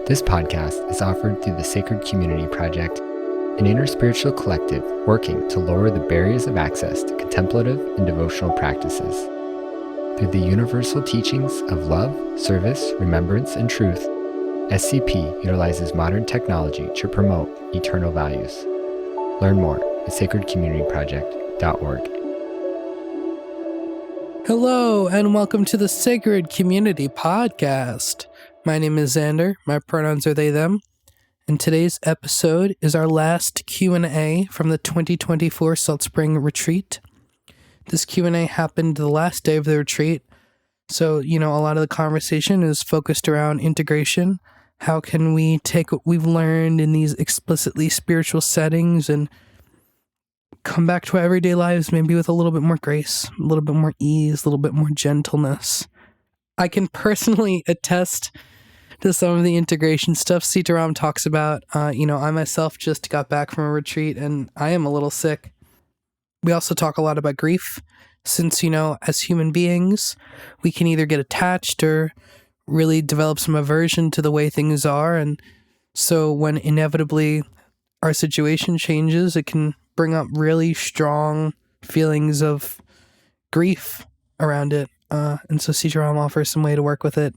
This podcast is offered through the Sacred Community Project, an interspiritual collective working to lower the barriers of access to contemplative and devotional practices. Through the universal teachings of love, service, remembrance, and truth, SCP utilizes modern technology to promote eternal values. Learn more at sacredcommunityproject.org. Hello, and welcome to the Sacred Community Podcast. My name is Zander. My pronouns are they, them. And today's episode is our last Q&A from the 2024 Salt Spring Retreat. This Q&A happened the last day of the retreat. So, a lot of the conversation is focused around integration. How can we take what we've learned in these explicitly spiritual settings and come back to our everyday lives maybe with a little bit more grace, a little bit more ease, a little bit more gentleness. I can personally attest to some of the integration stuff Sitaram talks about. I myself just got back from a retreat and I am a little sick. We also talk a lot about grief since, as human beings, we can either get attached or really develop some aversion to the way things are. And so when inevitably our situation changes, it can bring up really strong feelings of grief around it. And so Sitaram offers some way to work with it.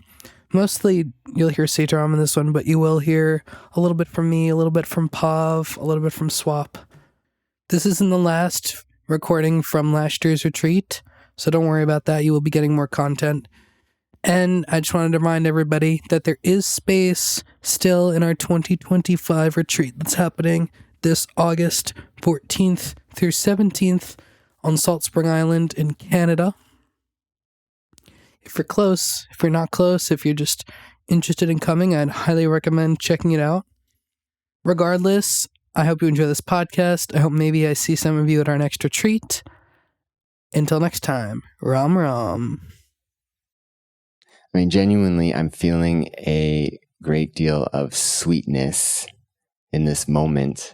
Mostly you'll hear Sitaram in this one, but you will hear a little bit from me, a little bit from Pav, a little bit from Swap. This isn't the last recording from last year's retreat, so don't worry about that. You will be getting more content. And I just wanted to remind everybody that there is space still in our 2025 retreat that's happening this August 14th through 17th on Salt Spring Island in Canada. If you're close, if you're not close, if you're just interested in coming, I'd highly recommend checking it out. Regardless, I hope you enjoy this podcast. I hope maybe I see some of you at our next retreat. Until next time, Ram Ram. Genuinely, I'm feeling a great deal of sweetness in this moment.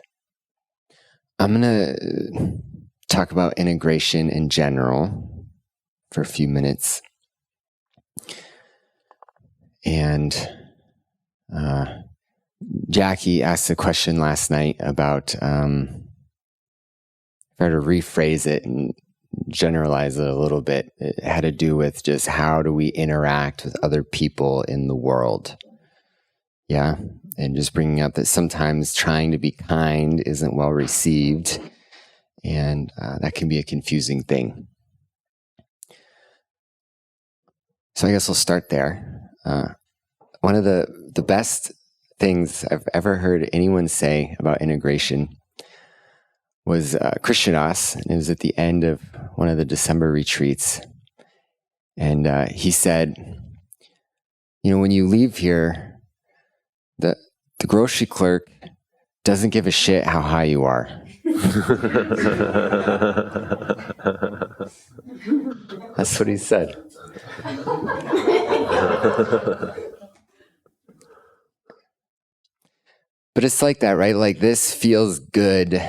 I'm going to talk about integration in general for a few minutes. And Jackie asked a question last night about, if I were to rephrase it and generalize it a little bit, it had to do with just how do we interact with other people in the world. Yeah. And just bringing up that sometimes trying to be kind isn't well received. And that can be a confusing thing. So I guess we'll start there. One of the best things I've ever heard anyone say about integration was Krishna Das, and it was at the end of one of the December retreats. And he said, when you leave here, the grocery clerk doesn't give a shit how high you are. That's what he said. But it's like that, right? Like, this feels good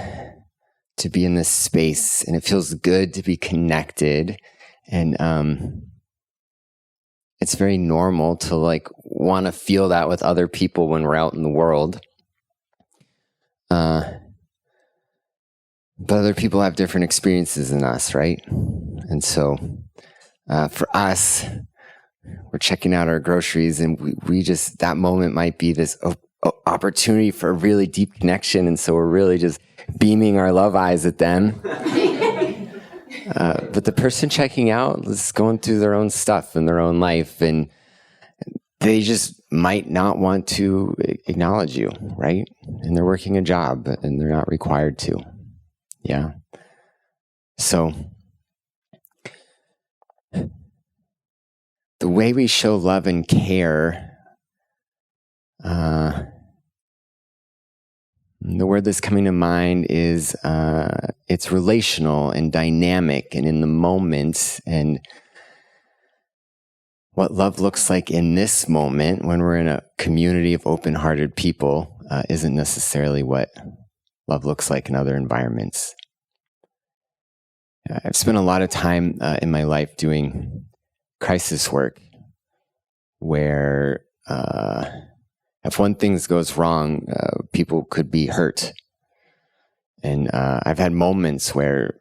to be in this space, and it feels good to be connected. And it's very normal to want to feel that with other people when we're out in the world. But other people have different experiences than us, right? And so for us, we're checking out our groceries, and we just, that moment might be this opportunity for a really deep connection. And so we're really just beaming our love eyes at them. But the person checking out is going through their own stuff in their own life, and they just might not want to acknowledge you, right? And they're working a job, and they're not required to. Yeah. So the way we show love and care, the word that's coming to mind is it's relational and dynamic and in the moment. And what love looks like in this moment when we're in a community of open-hearted people isn't necessarily what love looks like in other environments. I've spent a lot of time in my life doing crisis work where if one thing goes wrong, people could be hurt. And I've had moments where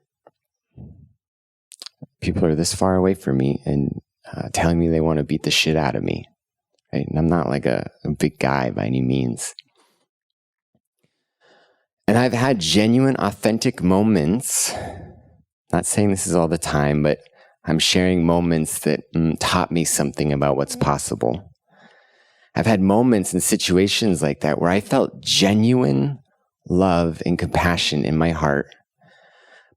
people are this far away from me and telling me they want to beat the shit out of me. Right? And I'm not like a big guy by any means. And I've had genuine, authentic moments. Not saying this is all the time, but I'm sharing moments that taught me something about what's possible. I've had moments and situations like that where I felt genuine love and compassion in my heart.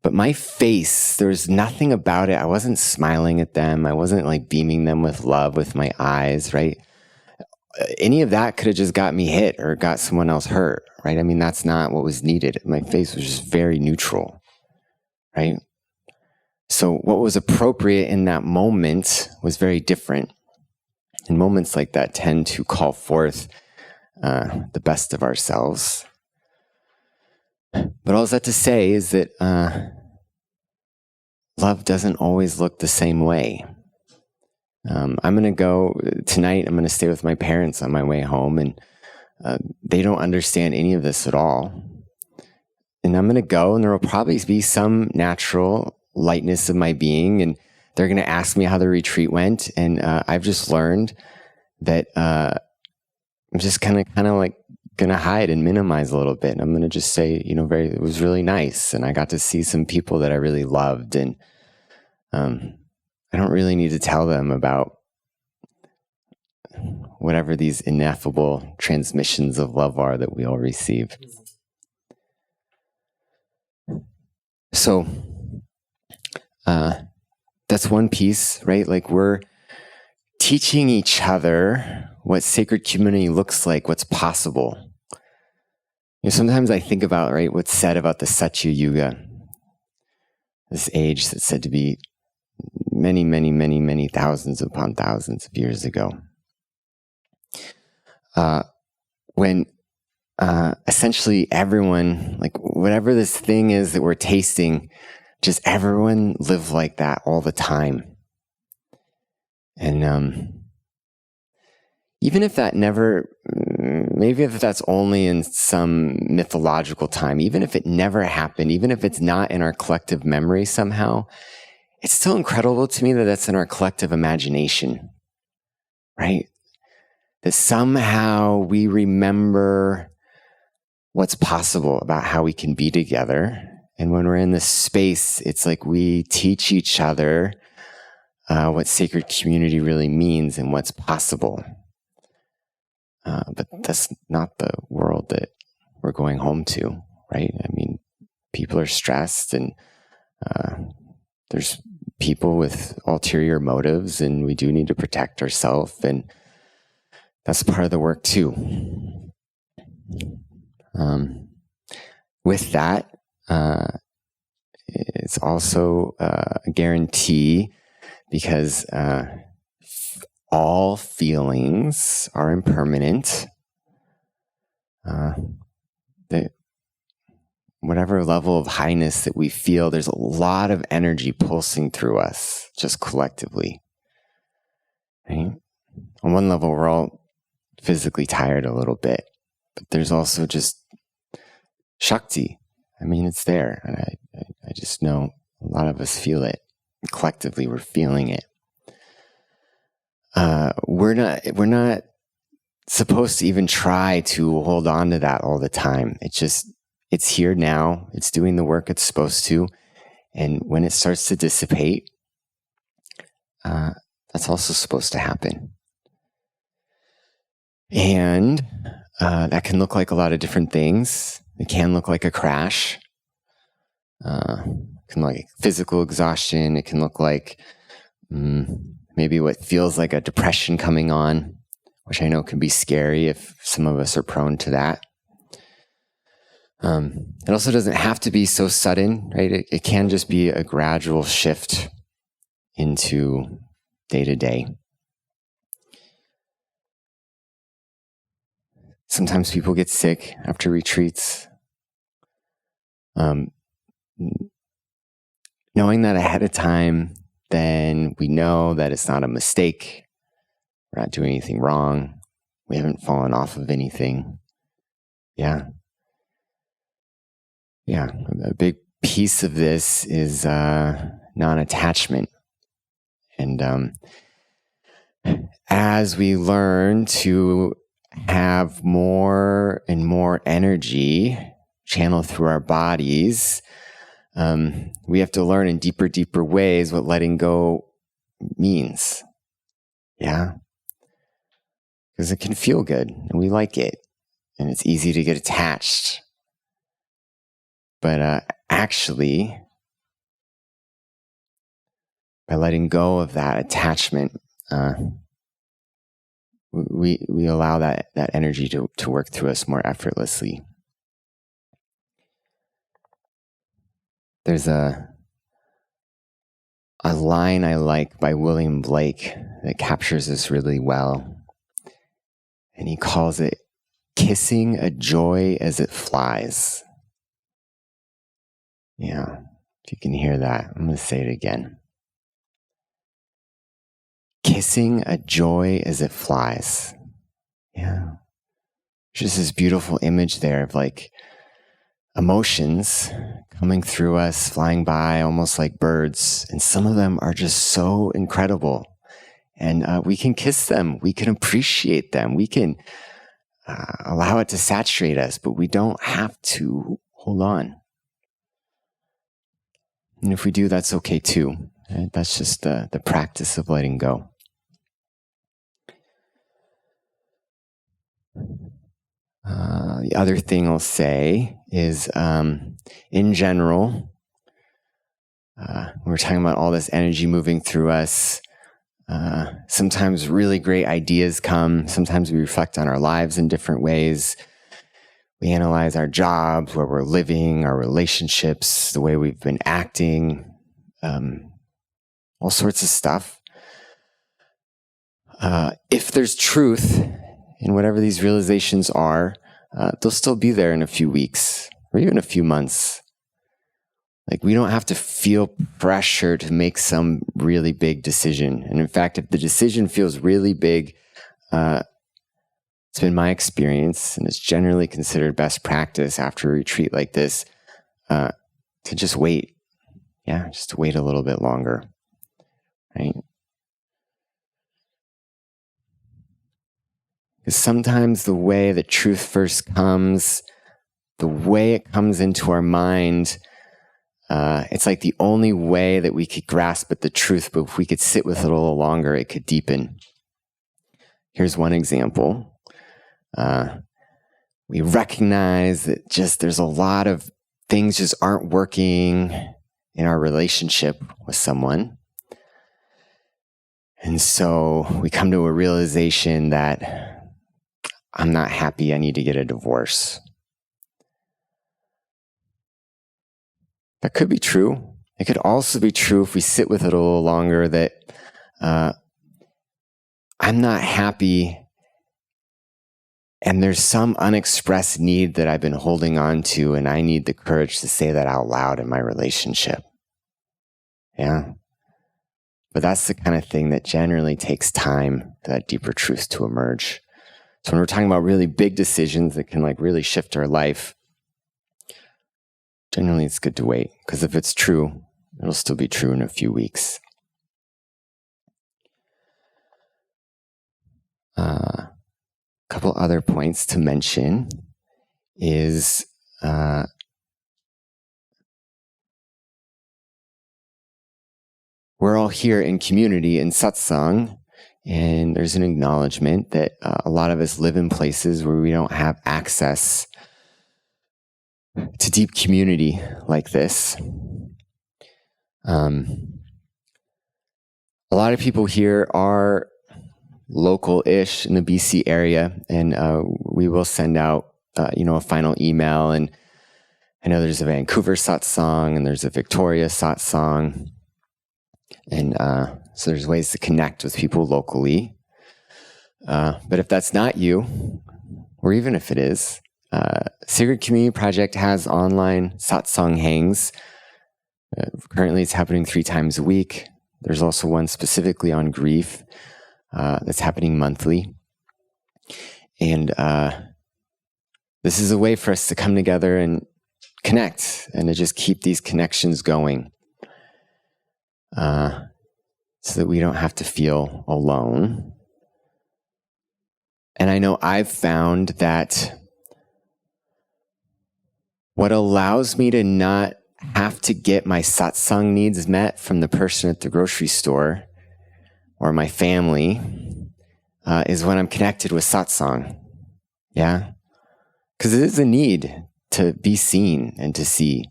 But my face, there was nothing about it. I wasn't smiling at them. I wasn't like beaming them with love with my eyes, right? Any of that could have just got me hit or got someone else hurt, right? I mean, that's not what was needed. My face was just very neutral, right? So what was appropriate in that moment was very different. And moments like that tend to call forth the best of ourselves. But all that to say is that love doesn't always look the same way. I'm going to go tonight, I'm going to stay with my parents on my way home, and they don't understand any of this at all. And I'm going to go, and there will probably be some natural lightness of my being, and they're going to ask me how the retreat went. And I've just learned that I'm just kind of like going to hide and minimize a little bit. And I'm going to just say, it was really nice. And I got to see some people that I really loved. And I don't really need to tell them about whatever these ineffable transmissions of love are that we all receive. So that's one piece, right? Like we're teaching each other what sacred community looks like, what's possible. Sometimes I think about, right, what's said about the Satya Yuga, this age that's said to be many, many, many, many thousands upon thousands of years ago. When essentially everyone, like whatever this thing is that we're tasting, just everyone lived like that all the time. And even if that never, maybe if that's only in some mythological time, even if it never happened, even if it's not in our collective memory somehow, it's still incredible to me that that's in our collective imagination, right? That somehow we remember what's possible about how we can be together. And when we're in this space, it's like we teach each other what sacred community really means and what's possible. But that's not the world that we're going home to, right? I mean, people are stressed and there's people with ulterior motives, and we do need to protect ourselves, and that's part of the work too. With that, it's also a guarantee, because all feelings are impermanent. That whatever level of highness that we feel, there's a lot of energy pulsing through us, just collectively. Right? On one level, we're all physically tired a little bit, but there's also just Shakti. I mean, it's there. And I just know a lot of us feel it. Collectively, we're feeling it. We're not supposed to even try to hold on to that all the time. It's here now. It's doing the work it's supposed to. And when it starts to dissipate, that's also supposed to happen. And that can look like a lot of different things. It can look like a crash. It can look like physical exhaustion. It can look like maybe what feels like a depression coming on, which I know can be scary if some of us are prone to that. It also doesn't have to be so sudden, right? It can just be a gradual shift into day to day. Sometimes people get sick after retreats. Knowing that ahead of time, then we know that it's not a mistake. We're not doing anything wrong. We haven't fallen off of anything. Yeah. A big piece of this is non-attachment. And as we learn to have more and more energy channel through our bodies, we have to learn in deeper ways what letting go means. Yeah. Because it can feel good and we like it. And it's easy to get attached. But actually, by letting go of that attachment, we allow that energy to work through us more effortlessly. There's a line I like by William Blake that captures this really well. And he calls it, kissing a joy as it flies. Yeah, if you can hear that, I'm going to say it again. Kissing a joy as it flies. Yeah. Just this beautiful image there of like emotions coming through us, flying by almost like birds. And some of them are just so incredible. And we can kiss them. We can appreciate them. We can allow it to saturate us, but we don't have to hold on. And if we do, that's okay too. Right? That's just the practice of letting go. The other thing I'll say is, in general, we're talking about all this energy moving through us. Sometimes really great ideas come. Sometimes we reflect on our lives in different ways. We analyze our jobs, where we're living, our relationships, the way we've been acting, all sorts of stuff. If there's truth in whatever these realizations are, they'll still be there in a few weeks or even a few months. Like, we don't have to feel pressure to make some really big decision. And in fact, if the decision feels really big, it's been my experience, and it's generally considered best practice after a retreat like this, to just wait. Yeah, just to wait a little bit longer, right? Because sometimes the way that truth first comes, the way it comes into our mind, it's like the only way that we could grasp at the truth, but if we could sit with it a little longer, it could deepen. Here's one example. We recognize that just there's a lot of things just aren't working in our relationship with someone. And so we come to a realization that I'm not happy, I need to get a divorce. That could be true. It could also be true if we sit with it a little longer that I'm not happy and there's some unexpressed need that I've been holding on to, and I need the courage to say that out loud in my relationship. Yeah. But that's the kind of thing that generally takes time for that deeper truth to emerge. So when we're talking about really big decisions that can like really shift our life, generally it's good to wait, because if it's true, it'll still be true in a few weeks. A couple other points to mention is we're all here in community in satsang, and there's an acknowledgement that a lot of us live in places where we don't have access to deep community like this. A lot of people here are local-ish in the BC area, and we will send out a final email. And I know there's a Vancouver satsang and there's a Victoria satsang, and so there's ways to connect with people locally. But if that's not you, or even if it is, Sacred Community Project has online satsang hangs. Currently it's happening 3 times a week. There's also one specifically on grief that's happening monthly. And this is a way for us to come together and connect and to just keep these connections going, so that we don't have to feel alone. And I know I've found that what allows me to not have to get my satsang needs met from the person at the grocery store or my family is when I'm connected with satsang. Yeah? Because it is a need to be seen and to see.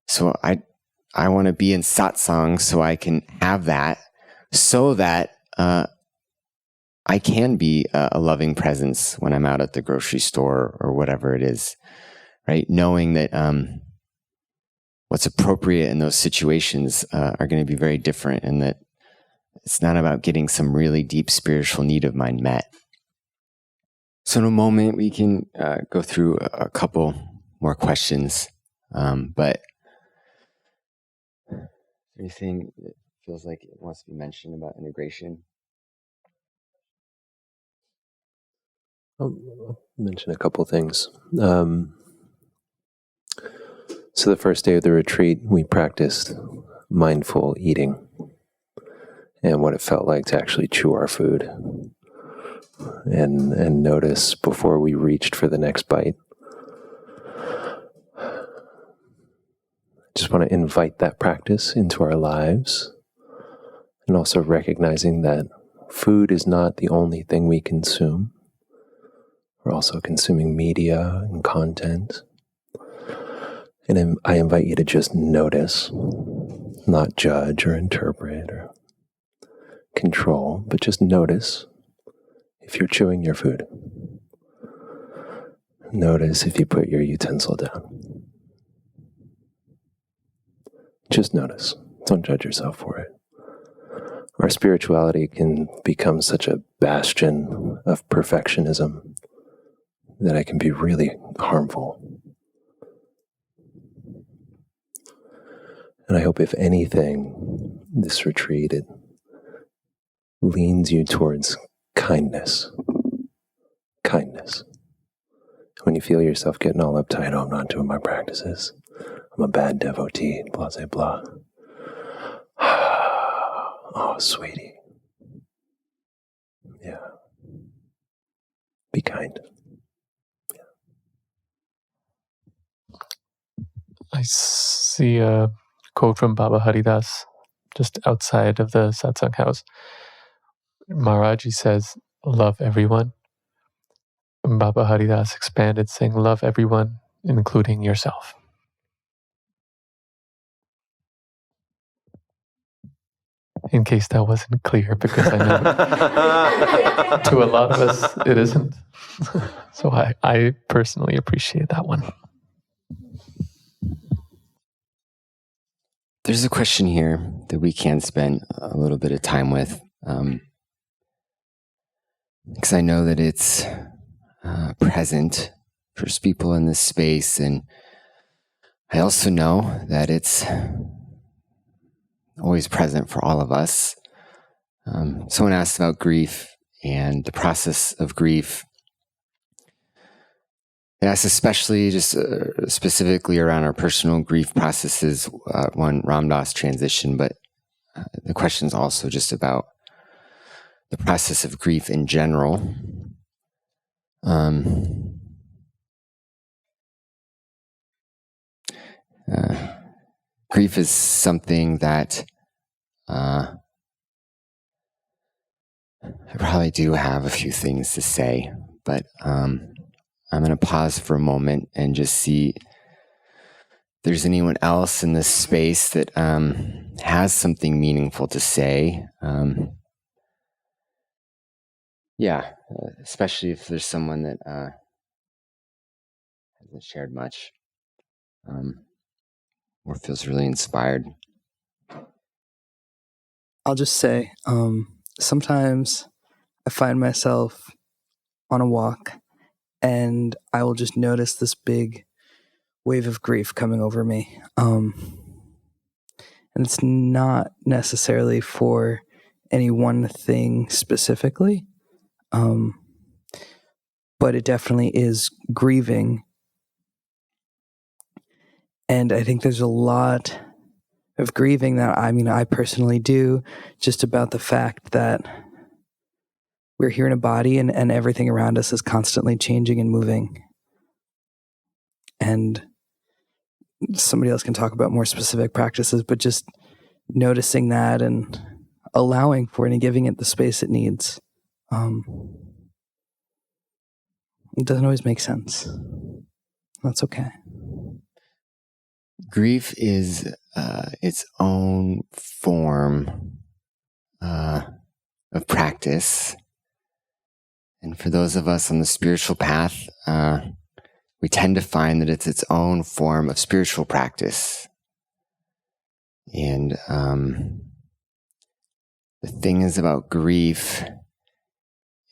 So I want to be in satsang so I can have that, so that I can be a loving presence when I'm out at the grocery store or whatever it is, right? Knowing that what's appropriate in those situations are going to be very different, and that it's not about getting some really deep spiritual need of mine met. So in a moment, we can go through a couple more questions, but anything that feels like it wants to be mentioned about integration? I'll mention a couple things. So the first day of the retreat, we practiced mindful eating and what it felt like to actually chew our food and notice before we reached for the next bite. Just want to invite that practice into our lives, and also recognizing that food is not the only thing we consume. We're also consuming media and content. And I invite you to just notice, not judge or interpret or control, but just notice if you're chewing your food. Notice if you put your utensil down. Just notice. Don't judge yourself for it. Our spirituality can become such a bastion of perfectionism that it can be really harmful. And I hope, if anything, this retreat, it leans you towards kindness. Kindness. When you feel yourself getting all uptight, oh, I'm not doing my practices, I'm a bad devotee, blah, blah, blah. Oh, sweetie. Yeah. Be kind. I see a quote from Baba Haridas just outside of the satsang house. Maharaji says, "Love everyone." And Baba Haridas expanded, saying, "Love everyone, including yourself." In case that wasn't clear, because I know to a lot of us it isn't. So I personally appreciate that one. There's a question here that we can spend a little bit of time with, because I know that it's present for people in this space, and I also know that it's always present for all of us. Someone asked about grief and the process of grief. They asked especially just specifically around our personal grief processes when Ram Dass transitioned, but the question is also just about the process of grief in general. Grief is something that I probably do have a few things to say, but I'm going to pause for a moment and just see if there's anyone else in this space that has something meaningful to say. Especially if there's someone that hasn't shared much or feels really inspired. I'll just say, sometimes I find myself on a walk and I will just notice this big wave of grief coming over me. And it's not necessarily for any one thing specifically. But it definitely is grieving. And I think there's a lot of grieving that I personally do, just about the fact that we're here in a body and everything around us is constantly changing and moving. And somebody else can talk about more specific practices, but just noticing that and allowing for it and giving it the space it needs. It doesn't always make sense. That's okay. Grief is its own form of practice. And for those of us on the spiritual path, we tend to find that it's its own form of spiritual practice. And the thing is about grief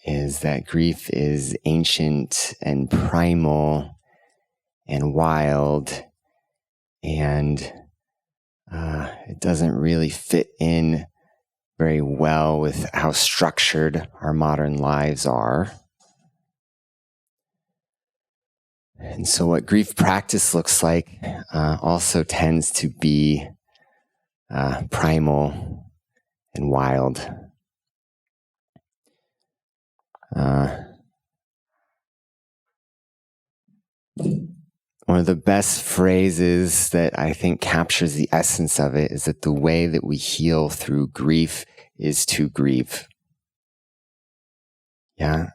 is that grief is ancient and primal and wild, and it doesn't really fit in very well with how structured our modern lives are. And so what grief practice looks like also tends to be primal and wild. One of the best phrases that I think captures the essence of it is that the way that we heal through grief is to grieve. Yeah.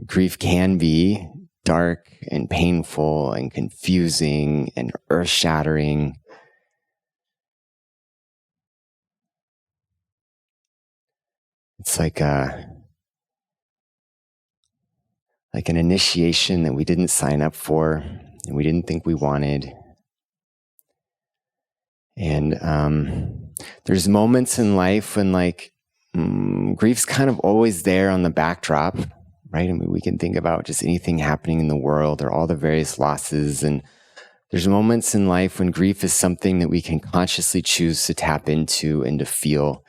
Grief can be dark and painful and confusing and earth-shattering. It's like an initiation that we didn't sign up for and we didn't think we wanted. And there's moments in life when grief's kind of always there on the backdrop, right? I mean, we can think about just anything happening in the world or all the various losses. And there's moments in life when grief is something that we can consciously choose to tap into and to feel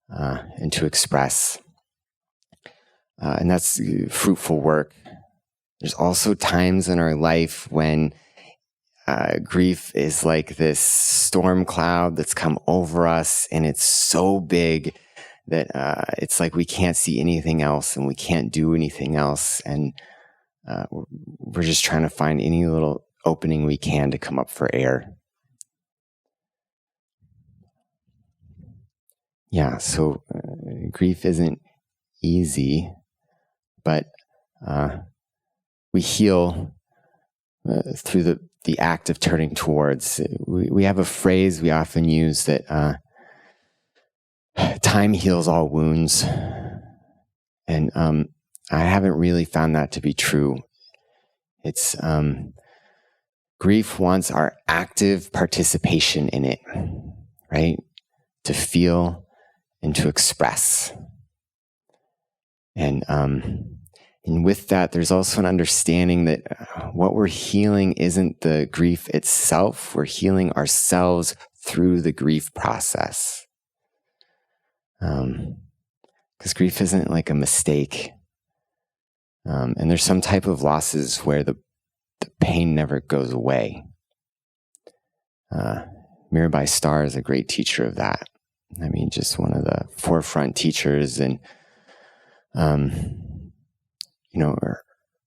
and to express. And that's fruitful work. There's also times in our life when grief is like this storm cloud that's come over us, and it's so big that it's like we can't see anything else and we can't do anything else. And we're just trying to find any little opening we can to come up for air. Yeah, so grief isn't easy, but we heal through the act of turning towards. We have a phrase we often use that time heals all wounds. And I haven't really found that to be true. It's grief wants our active participation in it, right? To feel and to express. And with that, there's also an understanding that what we're healing isn't the grief itself. We're healing ourselves through the grief process. Because grief isn't like a mistake. And there's some type of losses where the pain never goes away. Mirabai Starr is a great teacher of that. I mean, just one of the forefront teachers. And,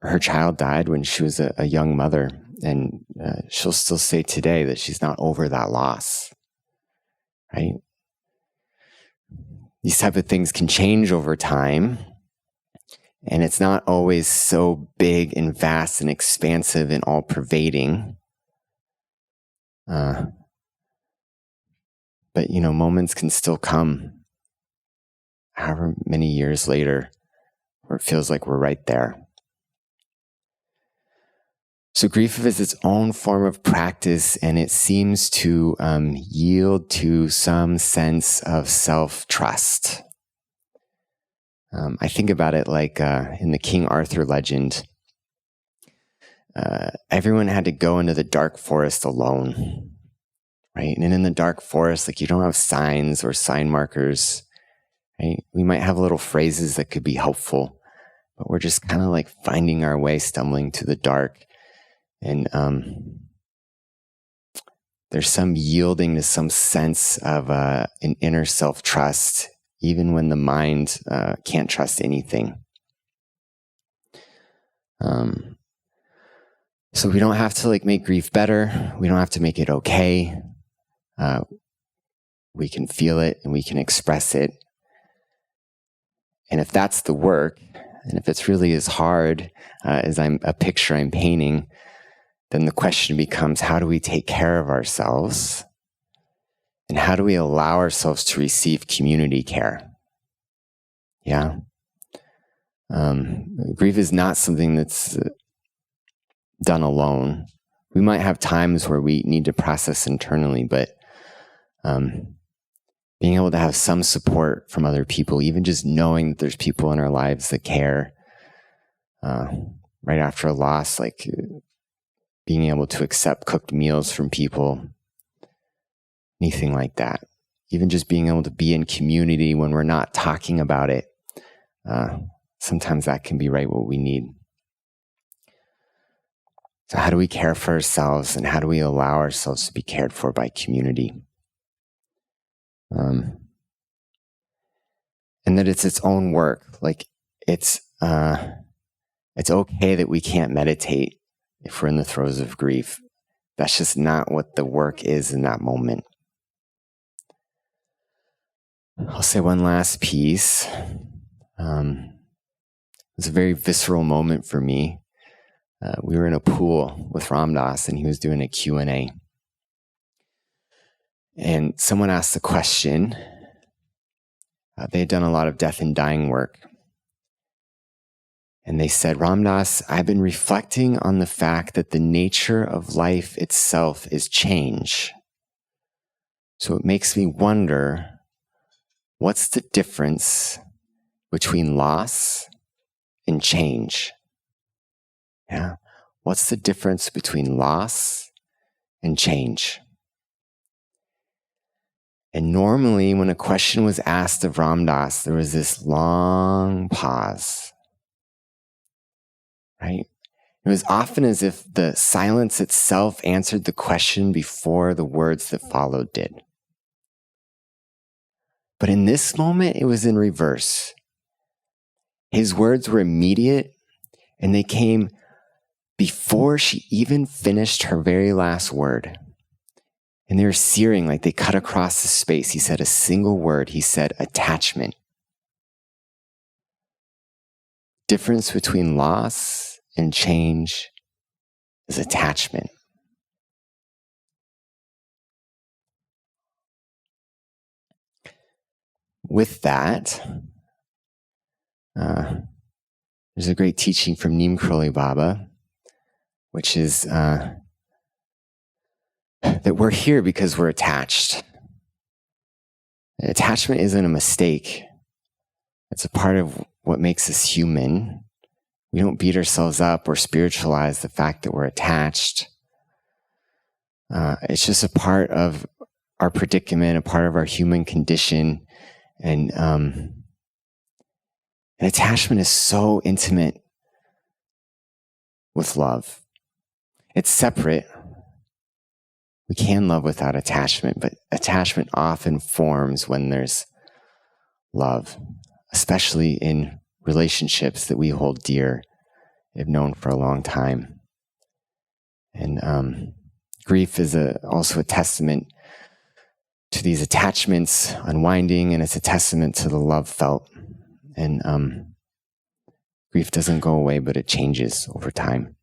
her child died when she was a young mother. And she'll still say today that she's not over that loss. Right? These type of things can change over time. And it's not always so big and vast and expansive and all pervading. But, moments can still come however many years later where it feels like we're right there. So grief is its own form of practice, and it seems to yield to some sense of self-trust. I think about it like in the King Arthur legend. Everyone had to go into the dark forest alone, right? And in the dark forest, you don't have signs or sign markers. right? We might have little phrases that could be helpful, but we're just kind of like finding our way, stumbling to the dark. And there's some yielding to some sense of an inner self-trust, even when the mind can't trust anything. So we don't have to like make grief better. We don't have to make it okay. We can feel it and we can express it. And if that's the work, and if it's really as hard as a picture I'm painting, then the question becomes, how do we take care of ourselves? And how do we allow ourselves to receive community care? Yeah. Grief is not something that's done alone. We might have times where we need to process internally, but being able to have some support from other people, even just knowing that there's people in our lives that care, right after a loss, like being able to accept cooked meals from people, anything like that. Even just being able to be in community when we're not talking about it, sometimes that can be right what we need. So how do we care for ourselves, and how do we allow ourselves to be cared for by community? And that it's its own work. Like it's okay that we can't meditate if we're in the throes of grief. That's just not what the work is in that moment. I'll say one last piece. It was a very visceral moment for me. We were in a pool with Ram Dass, and he was doing a Q&A. And someone asked the question. They had done a lot of death and dying work. And they said, Ram Dass, I've been reflecting on the fact that the nature of life itself is change. So it makes me wonder, what's the difference between loss and change? Yeah. What's the difference between loss and change? And normally when a question was asked of Ram Dass, there was this long pause, right? It was often as if the silence itself answered the question before the words that followed did. But in this moment, it was in reverse. His words were immediate, and they came before she even finished her very last word. And they were searing, like they cut across the space. He said a single word. He said attachment. Difference between loss and change is attachment. With that, there's a great teaching from Neem Karoli Baba, which is that we're here because we're attached. Attachment isn't a mistake. It's a part of what makes us human. We don't beat ourselves up or spiritualize the fact that we're attached. It's just a part of our predicament, a part of our human condition. And attachment is so intimate with love. It's separate. We can love without attachment, but attachment often forms when there's love, especially in relationships that we hold dear, have known for a long time. And grief is also a testament to these attachments unwinding, and it's a testament to the love felt. And grief doesn't go away, but it changes over time.